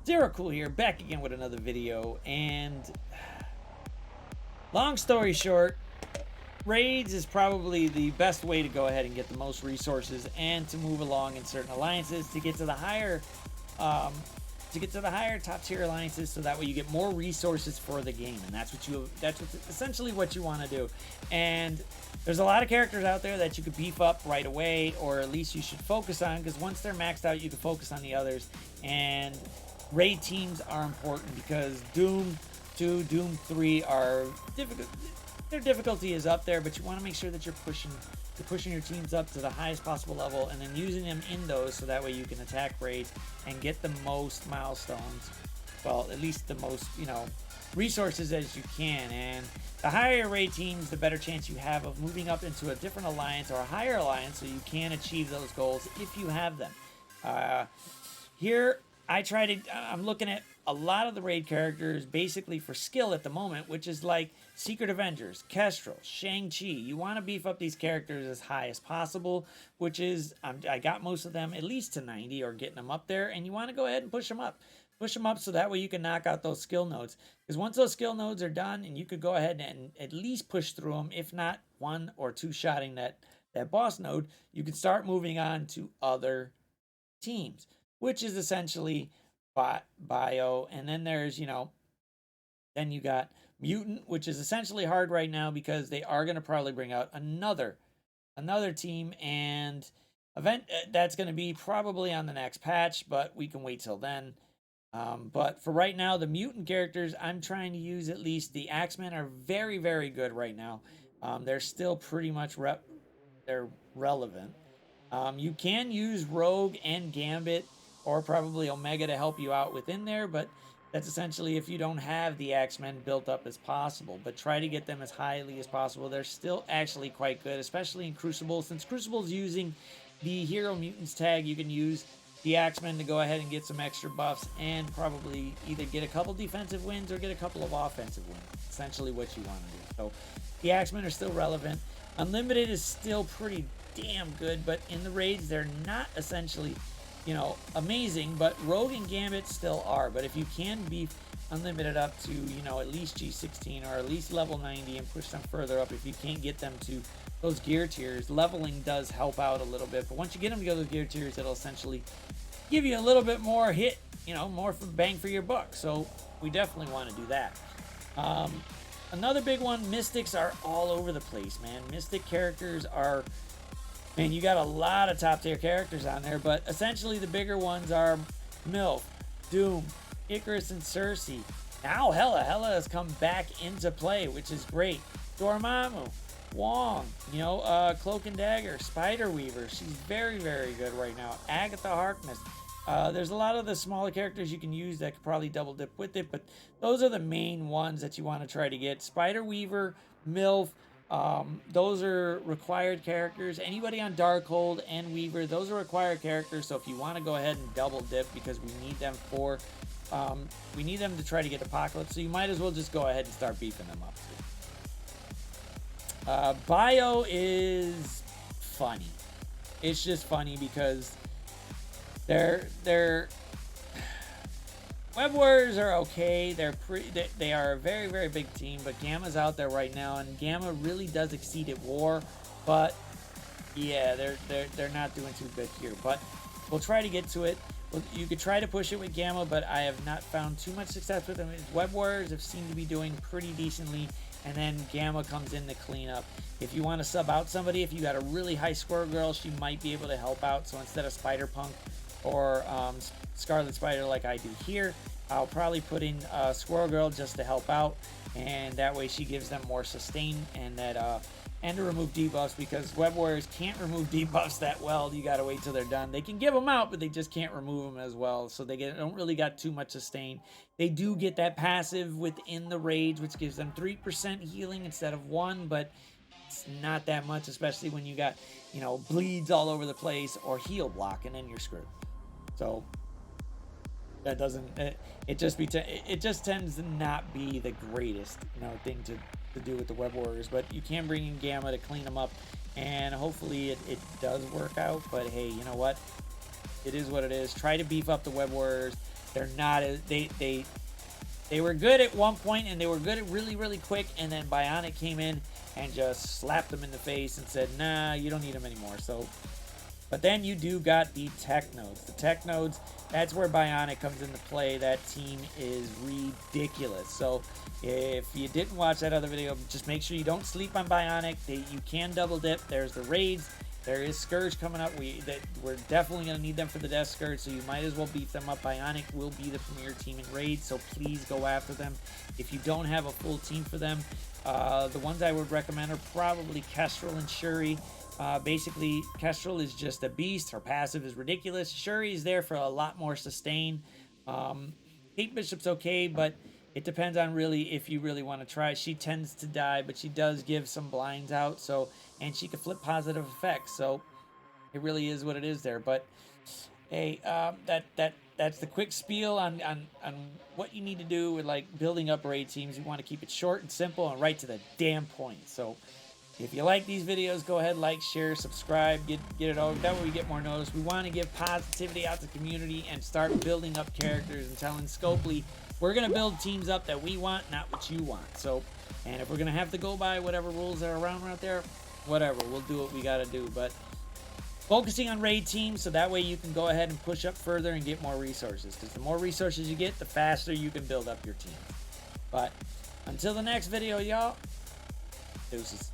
Zero Cool here, back again with another video, and long story short, raids is probably the best way to go ahead and get the most resources and to move along in certain alliances to get to the higher top tier alliances, so that way you get more resources for the game. And that's essentially what you want to do. And there's a lot of characters out there that you could beef up right away, or at least you should focus on, because once they're maxed out you can focus on the others. And raid teams are important because Doom 2, Doom 3 are difficult. Their difficulty is up there, but you want to make sure that you're pushing your teams up to the highest possible level, and then using them in those, so that way you can attack raids and get the most milestones. Well, at least the most, resources as you can. And the higher your raid teams, the better chance you have of moving up into a different alliance or a higher alliance, so you can achieve those goals if you have them. Here I'm looking at a lot of the raid characters basically for skill at the moment, which is like Secret Avengers, Kestrel, Shang-Chi. You want to beef up these characters as high as possible, which is, I got most of them at least to 90 or getting them up there, and you want to go ahead and push them up. Push them up so that way you can knock out those skill nodes. Because once those skill nodes are done, and you could go ahead and at least push through them, if not one or two shotting that boss node, you can start moving on to other teams, which is essentially bio. And then there's, then you got mutant, which is essentially hard right now because they are going to probably bring out another team and event that's going to be probably on the next patch, but we can wait till then. But for right now, the mutant characters I'm trying to use, at least the Axemen, are very, very good right now. They're still pretty much they're relevant. You can use Rogue and Gambit, or probably Omega, to help you out within there, but that's essentially if you don't have the Axemen built up as possible. But try to get them as highly as possible. They're still actually quite good, especially in Crucible. Since Crucible's using the Hero Mutants tag, you can use the Axemen to go ahead and get some extra buffs and probably either get a couple defensive wins or get a couple of offensive wins. Essentially what you want to do. So the Axemen are still relevant. Unlimited is still pretty damn good, but in the raids they're not essentially amazing, but Rogue and Gambit still are. But if you can beef Unlimited up to, at least G16 or at least level 90 and push them further up, if you can't get them to those gear tiers, leveling does help out a little bit. But once you get them to go to the gear tiers, it'll essentially give you a little bit more hit, more for bang for your buck. So we definitely want to do that. Another big one, Mystics are all over the place, man. Mystic characters are... Man, you got a lot of top tier characters on there, but essentially the bigger ones are MILF, Doom, Icarus, and Cersei. Now Hela has come back into play, which is great. Dormammu, Wong, Cloak and Dagger, Spider Weaver. She's very, very good right now. Agatha Harkness. There's a lot of the smaller characters you can use that could probably double dip with it, but those are the main ones that you want to try to get. Spider Weaver, MILF, those are required characters. Anybody on Darkhold and Weaver, those are required characters. So if you want to go ahead and double dip, because we need them to try to get Apocalypse, so you might as well just go ahead and start beefing them up. Bio is funny. It's just funny because they're Web Warriors are okay. They are a very, very big team, but Gamma's out there right now, and Gamma really does exceed at war. But yeah, they're not doing too good here. But we'll try to get to it. You could try to push it with Gamma, but I have not found too much success with them. Web Warriors have seemed to be doing pretty decently, and then Gamma comes in to clean up. If you want to sub out somebody, if you got a really high Squirrel Girl, she might be able to help out. So instead of Spider Punk or Scarlet Spider like I do here, I'll probably put in Squirrel Girl just to help out, and that way she gives them more sustain and to remove debuffs, because Web Warriors can't remove debuffs that well. You gotta wait till they're done. They can give them out, but they just can't remove them as well, so they don't really got too much sustain. They do get that passive within the rage, which gives them 3% healing instead of 1, but it's not that much, especially when you got bleeds all over the place or heal block, and then you're screwed. So that doesn't, it just tends to not be the greatest thing to do with the Web Warriors. But you can bring in Gamma to clean them up, and hopefully it does work out. But hey, you know what, it is what it is. Try to beef up the Web Warriors they're not as they were good at one point, and they were good at really quick, and then Bionic came in and just slapped them in the face and said, nah, you don't need them anymore. So, but then you do got the tech nodes. The tech nodes, that's where Bionic comes into play. That team is ridiculous. So if you didn't watch that other video, just make sure you don't sleep on Bionic. You can double dip. There's the raids. There is Scourge coming up. We're definitely going to need them for the Death Scourge, so you might as well beef them up. Bionic will be the premier team in raids, so please go after them. If you don't have a full team for them, the ones I would recommend are probably Kestrel and Shuri. Basically, Kestrel is just a beast. Her passive is ridiculous. Shuri is there for a lot more sustain. Kate Bishop's okay, but it depends on really if you really want to try. She tends to die, but she does give some blinds out, so, and she can flip positive effects, so it really is what it is there. But hey, that's the quick spiel on what you need to do with like building up raid teams. You want to keep it short and simple and right to the damn point. So if you like these videos, go ahead, like, share, subscribe, get it over. That way we get more notice. We want to give positivity out to the community and start building up characters and telling Scopely we're going to build teams up that we want, not what you want. So, and if we're going to have to go by whatever rules that are around out there, whatever, we'll do what we got to do. But focusing on raid teams, so that way you can go ahead and push up further and get more resources. Because the more resources you get, the faster you can build up your team. But until the next video, y'all, deuces.